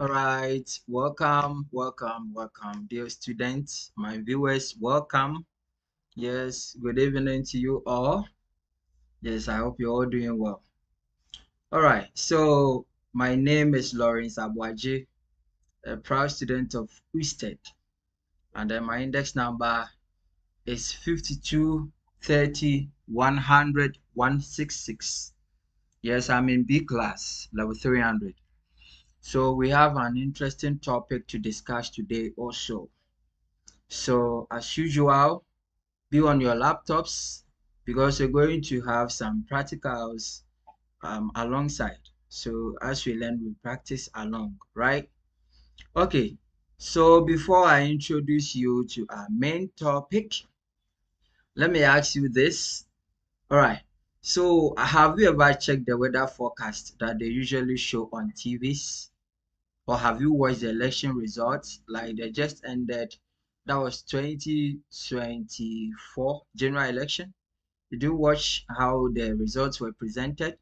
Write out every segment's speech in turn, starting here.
All right, welcome, dear students, my viewers, welcome. Yes, good evening to you all. Yes, I hope you're all doing well. All right, so my name is Lawrence Aboagye, a proud student of USTED, and then my index number is 52 30 100 166. Yes, I'm in B class, level 300. So we have an interesting topic to discuss today also. So as usual, be on your laptops because we're going to have some practicals alongside. So as we learn, we practice along, right? Okay. So before I introduce you to our main topic, let me ask you this. All right. So have you ever checked the weather forecast that they usually show on TVs? Or have you watched the election results? Like they just ended, that was 2024 general election. Did you watch how the results were presented?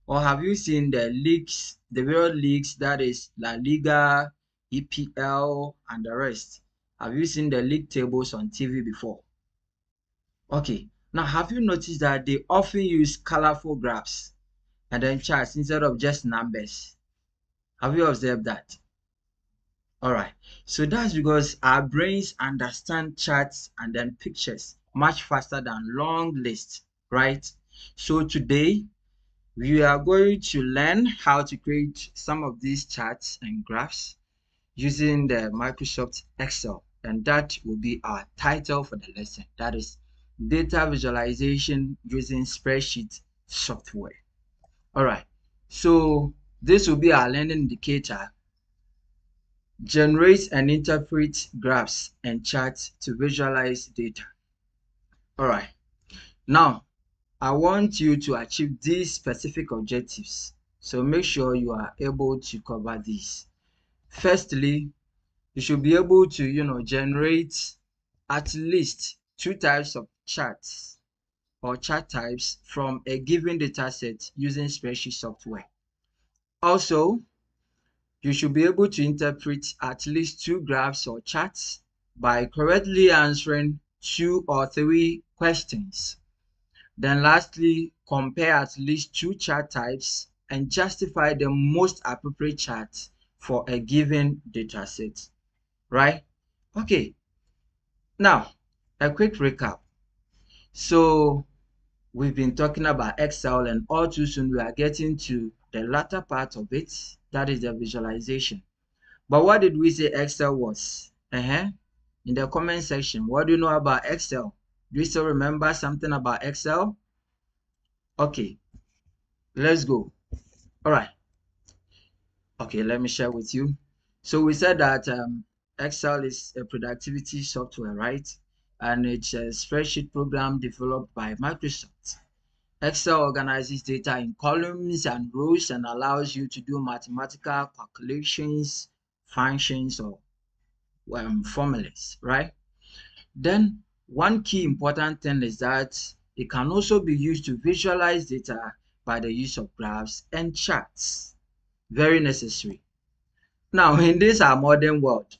Or have you seen the leagues, the various leagues, that is La Liga, EPL, and the rest? Have you seen the league tables on TV before? Okay. Now, have you noticed that they often use colorful graphs and then charts instead of just numbers? Have you observed that? All right. So that's because our brains understand charts and then pictures much faster than long lists, right? So today we are going to learn how to create some of these charts and graphs using the Microsoft Excel, and that will be our title for the lesson. That is data visualization using spreadsheet software. All right. So this will be our learning indicator. Generate and interpret graphs and charts to visualize data. All right. Now, I want you to achieve these specific objectives. So make sure you are able to cover these. Firstly, you should be able to, generate at least two types of charts or chart types from a given data set using spreadsheet software. Also, you should be able to interpret at least two graphs or charts by correctly answering two or three questions. Then lastly, compare at least two chart types and justify the most appropriate chart for a given dataset, right? Okay, now a quick recap. So we've been talking about Excel, and all too soon we are getting to the latter part of it, that is the visualization. But what did we say Excel was? In the comment section, what do you know about Excel? Do you still remember something about Excel? Okay, let's go. All right. Okay, let me share with you. So we said that Excel is a productivity software, right? And it's a spreadsheet program developed by Microsoft. Excel organizes data in columns and rows and allows you to do mathematical calculations, functions, or formulas, right? Then one key important thing is that it can also be used to visualize data by the use of graphs and charts. Very necessary. Now, in this our modern world,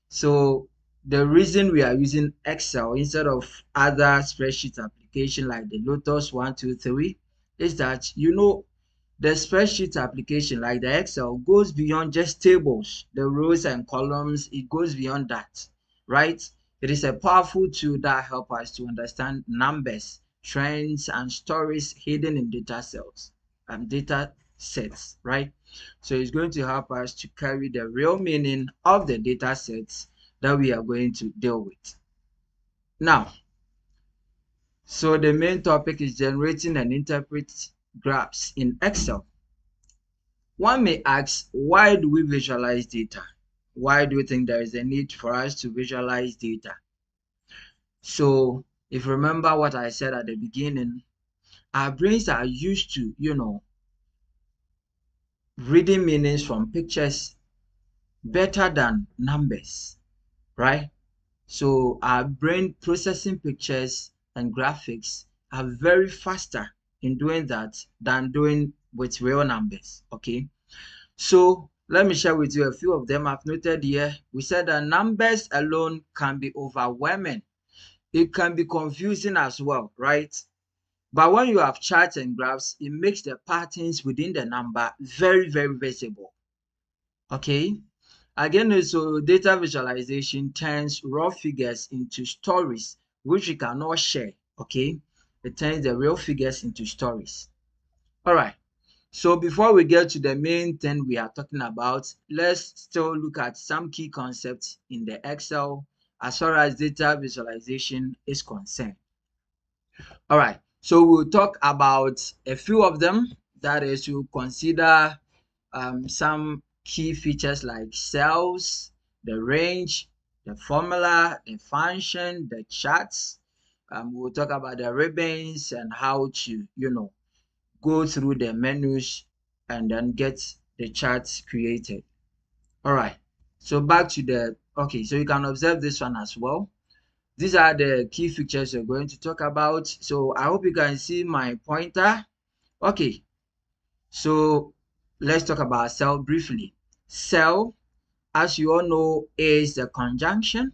so the reason we are using Excel instead of other spreadsheet application like the Lotus 123 is that the spreadsheet application like the Excel goes beyond just tables, the rows and columns. It goes beyond that, right? It is a powerful tool that helps us to understand numbers, trends, and stories hidden in data cells and data sets, right? So it's going to help us to carry the real meaning of the data sets that we are going to deal with. Now, so the main topic is generating and interpret graphs in Excel. One may ask, why do we visualize data? Why do you think there is a need for us to visualize data? So if you remember what I said at the beginning, our brains are used to, reading meanings from pictures better than numbers, right? So our brain processing pictures and graphics are very faster in doing that than doing with real numbers, okay? So Let me share with you a few of them I've noted here. We said that numbers alone can be overwhelming. It can be confusing as well, right? But when you have charts and graphs, it makes the patterns within the number very, very visible. Okay. Again, so data visualization turns raw figures into stories, which we cannot share. Okay. It turns the real figures into stories. All right. So before we get to the main thing we are talking about, let's still look at some key concepts in the Excel as far as data visualization is concerned. All right, so we'll talk about a few of them. That is, we'll consider some key features like cells, the range, the formula, the function, the charts. We'll talk about the ribbons and how to, go through the menus and then get the charts created. All right, so back to okay, so you can observe this one as well. These are the key features we're going to talk about. So I hope you can see my pointer. Okay, so let's talk about cell briefly. Cell, as you all know, is the conjunction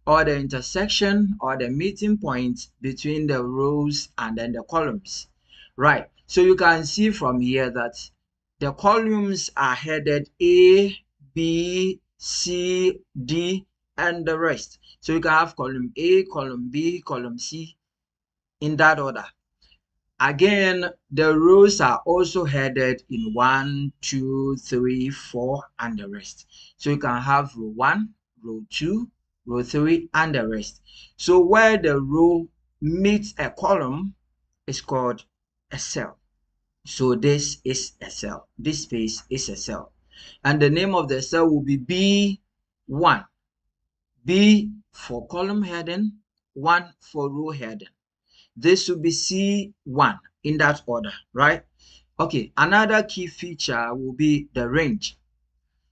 or the intersection or the meeting point between the rows and then the columns. Right, so you can see from here that the columns are headed A, B, C, D, and the rest. So you can have column A, column B, column C in that order. Again, the rows are also headed in 1, 2, 3, 4, and the rest. So you can have row 1, row 2, row 3, and the rest. So where the row meets a column is called a cell. So this is a cell. This space is a cell. And the name of the cell will be B1. B for column heading, 1 for row heading. This should be C1 in that order, right? Okay, another key feature will be the range.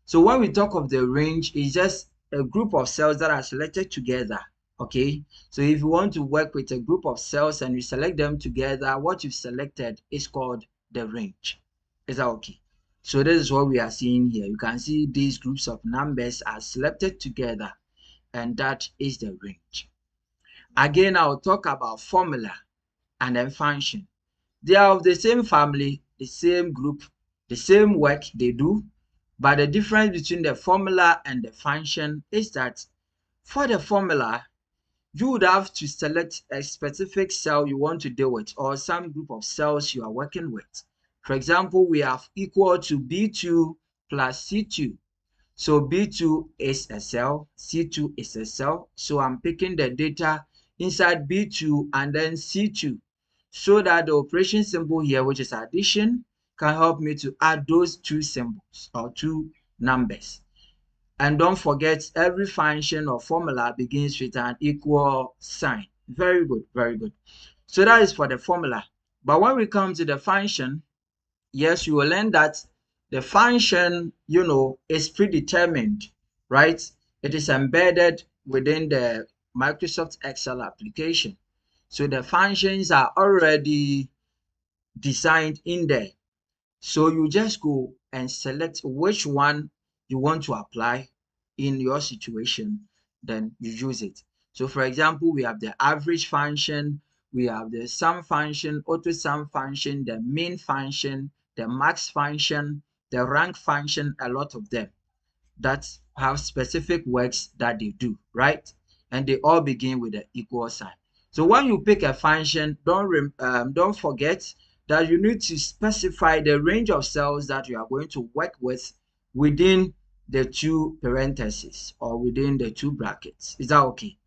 So when we talk of the range, it's just a group of cells that are selected together, okay? So if you want to work with a group of cells and you select them together, what you've selected is called the range. Is that okay? So this is what we are seeing here. You can see these groups of numbers are selected together, and that is the range. Again, I'll talk about formula and then function. They are of the same family, the same group, the same work they do, but the difference between the formula and the function is that for the formula, you would have to select a specific cell you want to deal with or some group of cells you are working with. For example, we have equal to B2 plus C2. So B2 is a cell, C2 is a cell. So I'm picking the data inside B2 and then C2 so that the operation symbol here, which is addition, can help me to add those two symbols or two numbers. And don't forget, every function or formula begins with an equal sign. Very good, very good. So that is for the formula. But when we come to the function, yes, you will learn that the function, is predetermined, right? It is embedded within the Microsoft Excel application. So the functions are already designed in there. So you just go and select which one you want to apply in your situation, then you use it. So for example, we have the average function, we have the sum function, auto sum function, the mean function, the max function, the rank function, a lot of them that have specific works that they do, right? And they all begin with the equal sign. So when you pick a function, don't forget that you need to specify the range of cells that you are going to work with within the two parentheses or within the two brackets. Is that okay?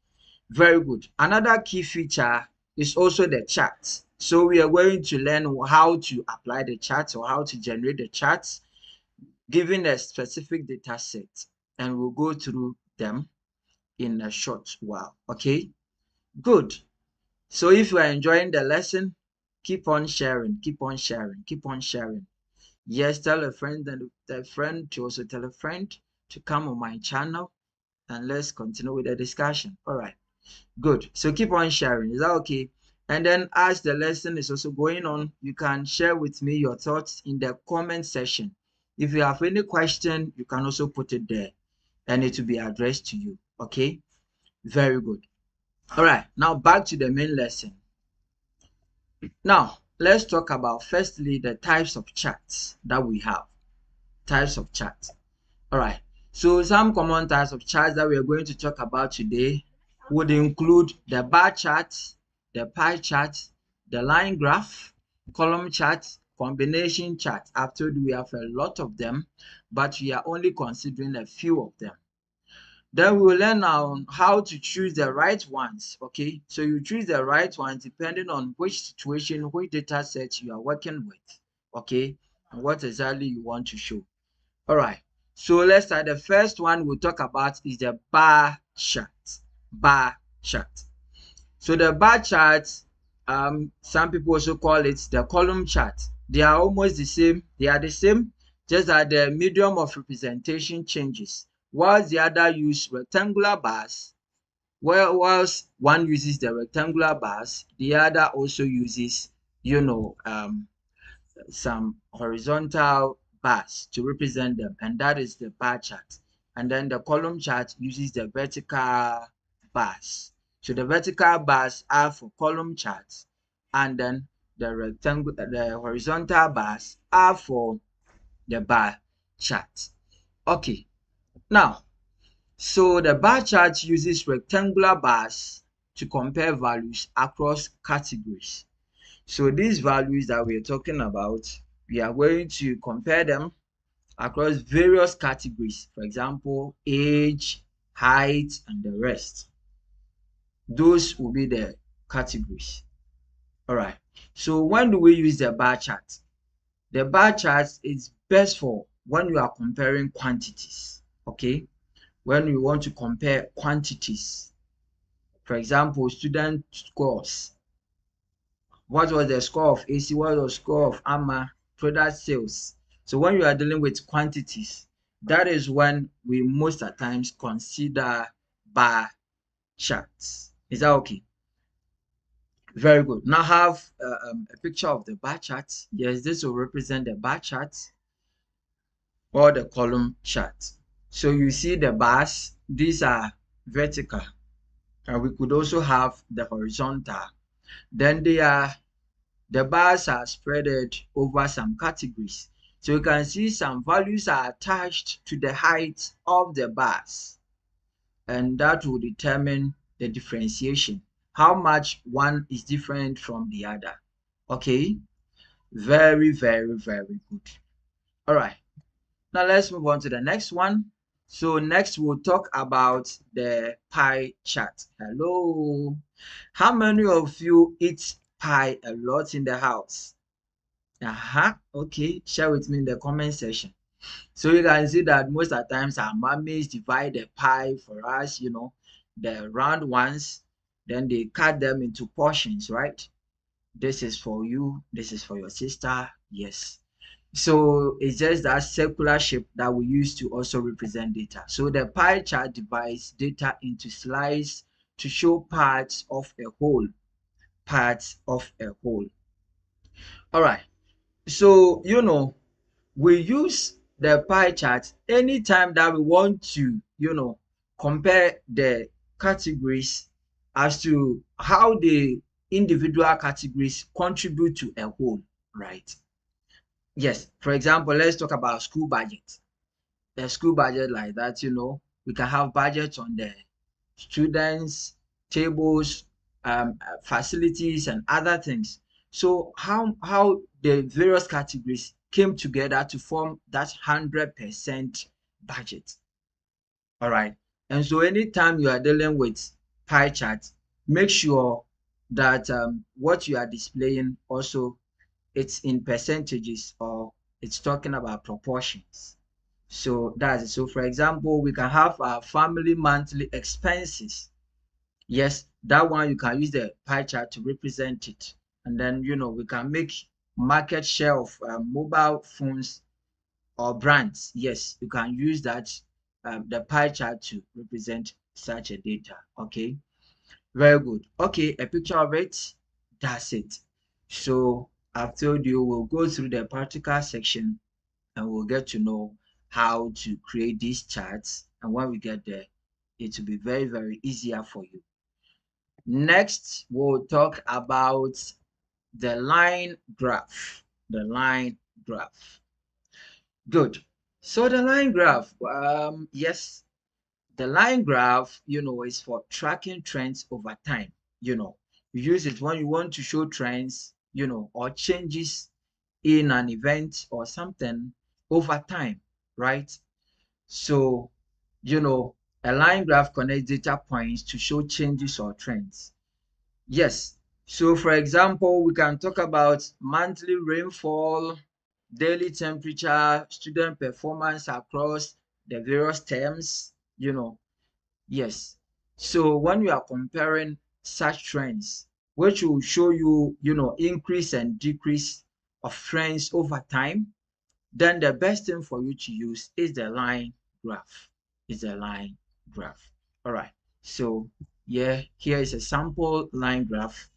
Very good. Another key feature is also the chart. So we are going to learn how to apply the charts or how to generate the charts given a specific data set, and we'll go through them in a short while. Okay, good. So if you are enjoying the lesson, keep on sharing, keep on sharing, keep on sharing. Yes, tell a friend and a friend to also tell a friend to come on my channel, and let's continue with the discussion. All right, good. So keep on sharing. Is that okay? And then as the lesson is also going on, you can share with me your thoughts in the comment section. If you have any question, you can also put it there and it will be addressed to you. Okay, very good. All right, now back to the main lesson. Now let's talk about firstly the types of charts that we have. Types of charts. All right, so some common types of charts that we are going to talk about today would include the bar chart, the pie chart, the line graph, column chart, combination chart. I've told you we have a lot of them, but we are only considering a few of them. Then we will learn on how to choose the right ones. Okay, so you choose the right ones depending on which situation, which data set you are working with. Okay, and what exactly you want to show. All right, so let's start. The first one we'll talk about is the bar chart. Bar chart. So the bar chart, some people also call it the column chart. They are almost the same. They are the same, just that the medium of representation changes. Whilst the other use rectangular bars, whilst one uses the rectangular bars, the other also uses, some horizontal bars to represent them, and that is the bar chart. And then the column chart uses the vertical bars. So the vertical bars are for column charts, and then the horizontal bars are for the bar chart. Okay, now, so the bar chart uses rectangular bars to compare values across categories. So these values that we're talking about, we are going to compare them across various categories. For example, age, height, and the rest. Those will be the categories. All right. So when do we use the bar chart? The bar chart is best for when you are comparing quantities. Okay. When you want to compare quantities. For example, student scores. What was the score of AC? What was the score of AMA? Product sales. So when you are dealing with quantities, that is when we most at times consider bar charts. Is that okay? Very good. Now have a picture of the bar chart. Yes, this will represent the bar chart or the column chart. So you see the bars, these are vertical. And we could also have the horizontal. Then the bars are spread over some categories. So you can see some values are attached to the height of the bars, and that will determine the differentiation, how much one is different from the other. Okay, very, very, very good. All right, now let's move on to the next one. So next we'll talk about the pie chart. Hello, how many of you eat pie a lot in the house? Okay, share with me in the comment section. So you can see that most of the times our mummies divide the pie for us, the round ones, then they cut them into portions, right? This is for you, this is for your sister. Yes. So it's just that circular shape that we use to also represent data. So the pie chart divides data into slices to show parts of a whole. Parts of a whole. All right. So, we use the pie chart anytime that we want to, compare the categories as to how the individual categories contribute to a whole, right? Yes, for example, let's talk about school budget. A school budget like that, we can have budgets on the students, tables, facilities, and other things. So how the various categories came together to form that 100% budget. All right. And so anytime you are dealing with pie chart, make sure that what you are displaying also it's in percentages or it's talking about proportions. So that's it. So for example, we can have our family monthly expenses. Yes, that one you can use the pie chart to represent it. And then, we can make market share of mobile phones or brands. Yes, you can use that, the pie chart to represent such a data. Okay, very good. Okay, a picture of it. That's it. So I've told you we'll go through the practical section and we'll get to know how to create these charts. And when we get there, it will be very, very easier for you. Next, we'll talk about the line graph. The line graph. Good. So the line graph, yes, the line graph, is for tracking trends over time. You use it when you want to show trends, or changes in an event or something over time, right? So, a line graph connects data points to show changes or trends. Yes. So, for example, we can talk about monthly rainfall, daily temperature, student performance across the various terms, Yes. So when you are comparing such trends, which will show you, increase and decrease of trends over time, then the best thing for you to use is the line graph. Is the line graph. All right. So yeah, here is a sample line graph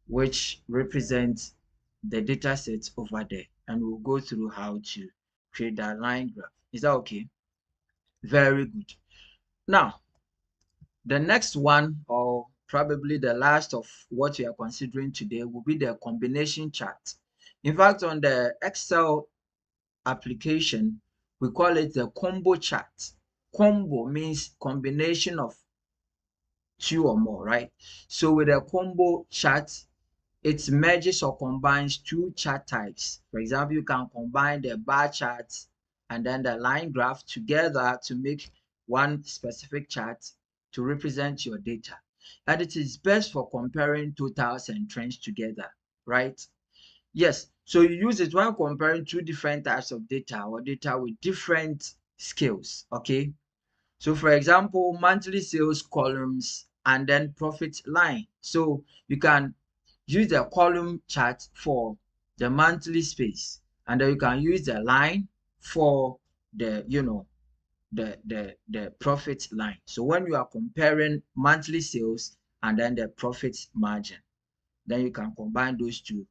which represents the data set over there, and we'll go through how to create that line graph. Is that okay? Very good. Now, the next one, or probably the last of what we are considering today, will be the combination chart. In fact, on the Excel application, we call it the combo chart. Combo means combination of two or more, right? So with a combo chart, it merges or combines two chart types. For example, you can combine the bar chart and then the line graph together to make one specific chart to represent your data. And it is best for comparing totals and trends together, right? Yes, so you use it when comparing two different types of data or data with different scales, okay? So for example, monthly sales columns and then profit line. So you can use the column chart for the monthly space, and then you can use the line for the the profit line. So when you are comparing monthly sales and then the profit margin, then you can combine those two.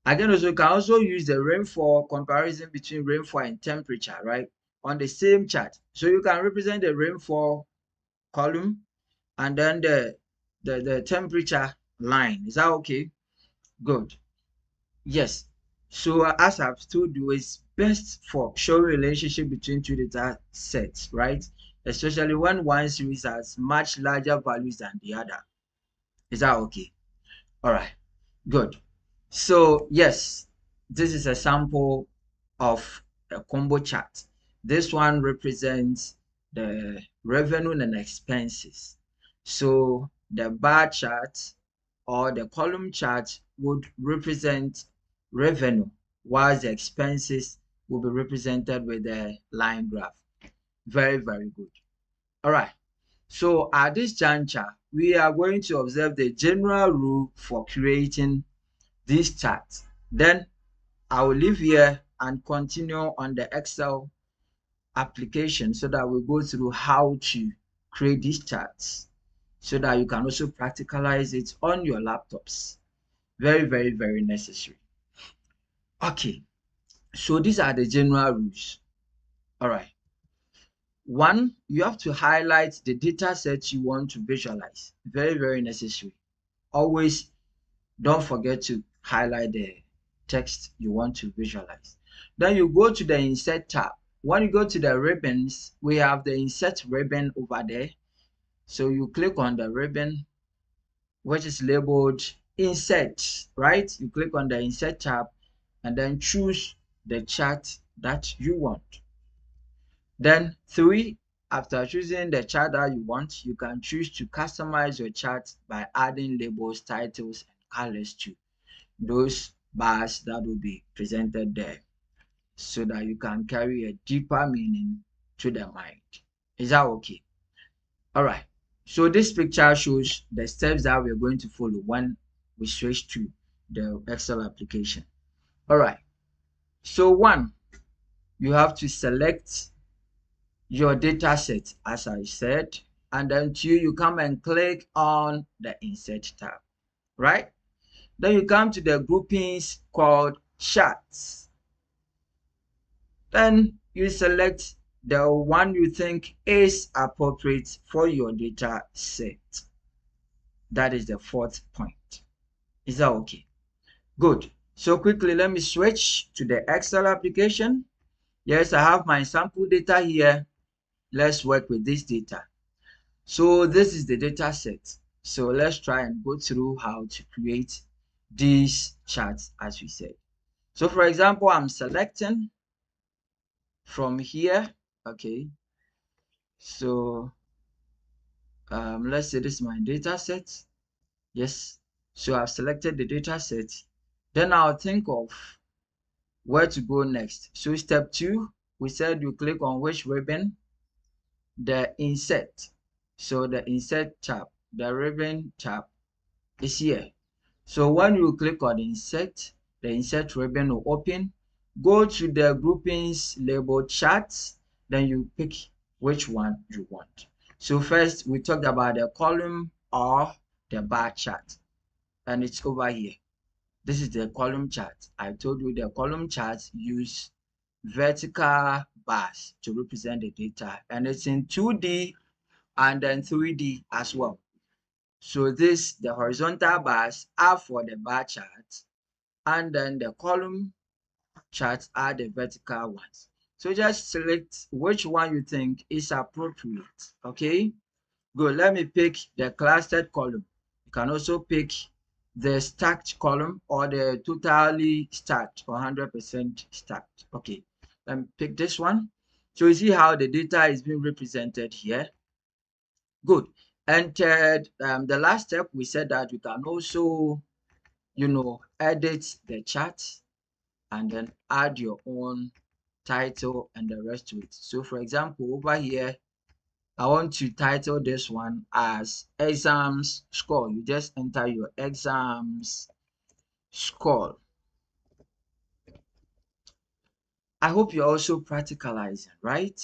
Again, also you can also use the rainfall comparison between rainfall and temperature, right, on the same chart. So you can represent the rainfall column and then the temperature line. Is that okay? Good. Yes. So as I've told you, it's best for showing relationship between two data sets, right? Especially when one series has much larger values than the other. Is that okay? All right. Good. So yes, this is a sample of a combo chart. This one represents the revenue and expenses. So the bar chart or the column chart would represent revenue, whilst the expenses will be represented with the line graph. Very, very good. All right. So at this juncture, we are going to observe the general rule for creating this chart. Then I will leave here and continue on the Excel application so that we go through how to create these charts so that you can also practicalize it on your laptops. Very, very, very necessary. Okay, so these are the general rules. All right. One, you have to highlight the data set you want to visualize. Very, very necessary. Always don't forget to highlight the text you want to visualize. Then you go to the insert tab. When you go to the ribbons, we have the insert ribbon over there. So you click on the ribbon which is labeled insert, right? You click on the insert tab and then choose the chart that you want. Then 3, after choosing the chart that you want, you can choose to customize your chart by adding labels, titles, and colors to those bars that will be presented there so that you can carry a deeper meaning to the mind. Is that okay? All right. So this picture shows the steps that we're going to follow when we switch to the Excel application. All right. So 1, you have to select your data set, as I said, and then 2, you come and click on the insert tab, right? Then you come to the groupings called charts. Then you select the one you think is appropriate for your data set. That is the fourth point. Is that okay? Good. So quickly, let me switch to the Excel application. Yes, I have my sample data here. Let's work with this data. So this is the data set. So let's try and go through how to create these charts as we said. So for example, I'm selecting from here. Okay. So let's say this is my data set. Yes. So I've selected the data set. Then I'll think of where to go next. So step 2, we said you click on which ribbon? The insert. So the insert tab, the ribbon tab is here. So when you click on insert, the insert ribbon will open. Go to the groupings labeled charts, then you pick which one you want. So first we talked about the column or the bar chart, and it's over here. This is the column chart. I told you the column charts use vertical bars to represent the data, and it's in 2D and then 3D as well. So the horizontal bars are for the bar chart, and then the column charts are the vertical ones. So just select which one you think is appropriate. Okay, good. Let me pick the clustered column. You can also pick the stacked column or the totally stacked or 100% stacked. Okay, let me pick this one. So you see how the data is being represented here. Good. And the last step, we said that you can also, edit the chart and then add your own title and the rest to it. So for example, over here, I want to title this one as exams score. You just enter your exams score. I hope you're also practicalizing, right?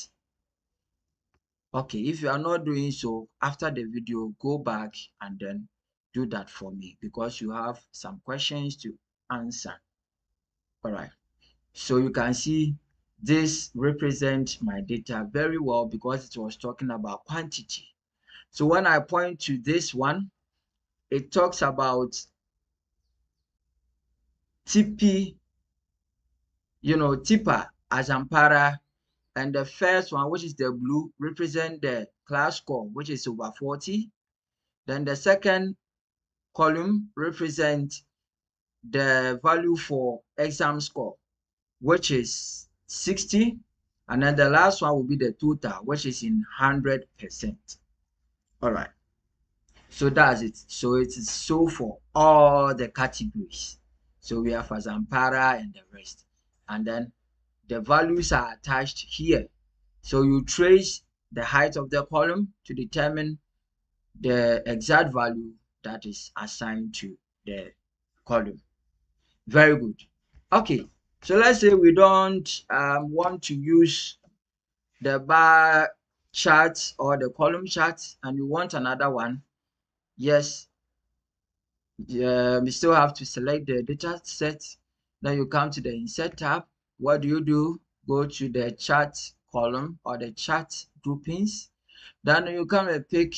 Okay, if you are not doing so, after the video, go back and then do that for me because you have some questions to answer. All right. So you can see this represents my data very well because it was talking about quantity. So when I point to this one, it talks about TP, Tipa, Azampara, and the first one, which is the blue, represent the class score, which is over 40. Then the second column represents the value for exam score, which is 60. And then the last one will be the total, which is in 100%. All right. So that's it. So it is so for all the categories. So we have Azampara and the rest. And then the values are attached here. So you trace the height of the column to determine the exact value that is assigned to the column. Very good. Okay, so let's say we don't want to use the bar chart or the column chart and you want another one. Yes, we still have to select the data set. Then you come to the insert tab. What do? Go to the chart column or the chart groupings. Then you come and pick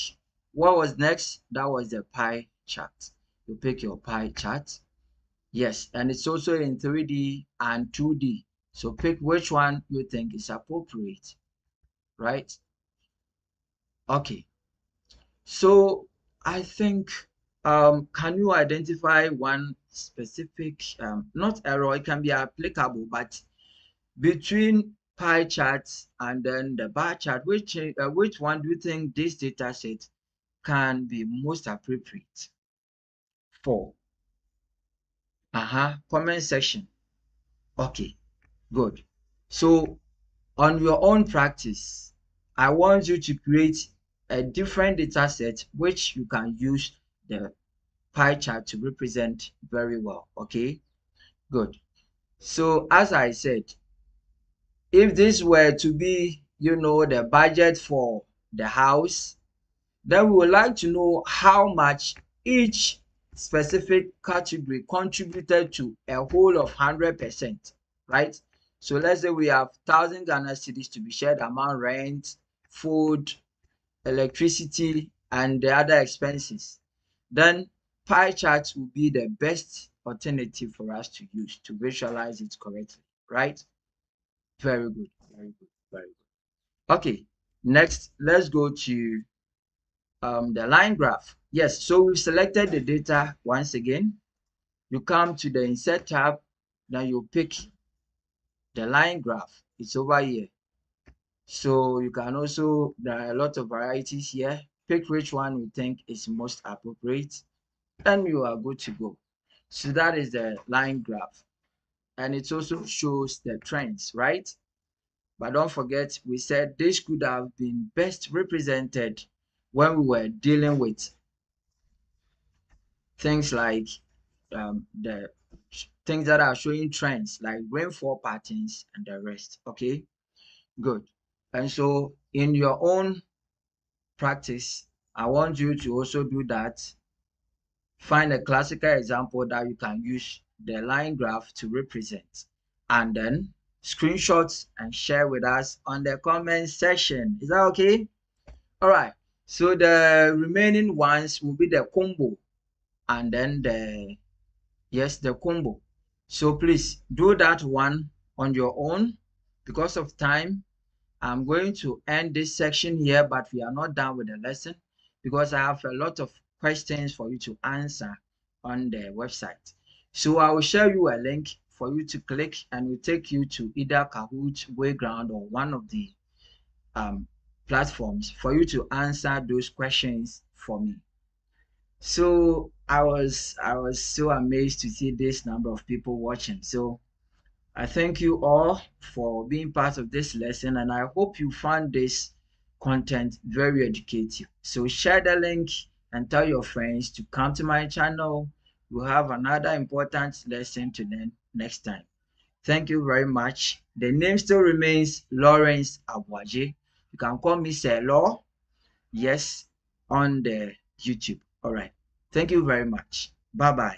what was next. That was the pie chart. You pick your pie chart. Yes, and it's also in 3D and 2D. So pick which one you think is appropriate, right? Okay. So I think can you identify one specific not error, it can be applicable, but between pie charts and then the bar chart, which one do you think this data set can be most appropriate for? Comment section. Okay, good. So on your own practice, I want you to create a different data set which you can use the pie chart to represent very well. Okay, good. So as I said, if this were to be, the budget for the house, then we would like to know how much each specific category contributed to a whole of 100%, right? So let's say we have 1,000 Ghana cedis to be shared among rent, food, electricity, and the other expenses. Then pie charts will be the best alternative for us to use to visualize it correctly, right? Very good, very good, very good. Okay, next, let's go to the line graph. Yes, so we've selected the data once again. You come to the insert tab, then you pick the line graph. It's over here. So you can also, there are a lot of varieties here. Pick which one you think is most appropriate, and you are good to go. So that is the line graph. And it also shows the trends, right? But don't forget, we said this could have been best represented when we were dealing with things like the things that are showing trends like rainfall patterns and the rest. Okay, good. And so in your own practice, I want you to also do that. Find a classical example that you can use the line graph to represent, and then screenshots and share with us on the comment section. Is that okay? All right. So the remaining ones will be the combo, and then the combo. So please do that one on your own. Because of time, I'm going to end this section here, but we are not done with the lesson because I have a lot of questions for you to answer on the website. So I will share you a link for you to click, and will take you to either Kahoot, Wayground, or one of the platforms for you to answer those questions for me. So I was so amazed to see this number of people watching. So I thank you all for being part of this lesson, and I hope you found this content very educative. So share the link and tell your friends to come to my channel. We'll have another important lesson to learn next time. Thank you very much. The name still remains Lawrence Aboagye. You can call me Sir Law. Yes, on the YouTube. All right. Thank you very much. Bye bye.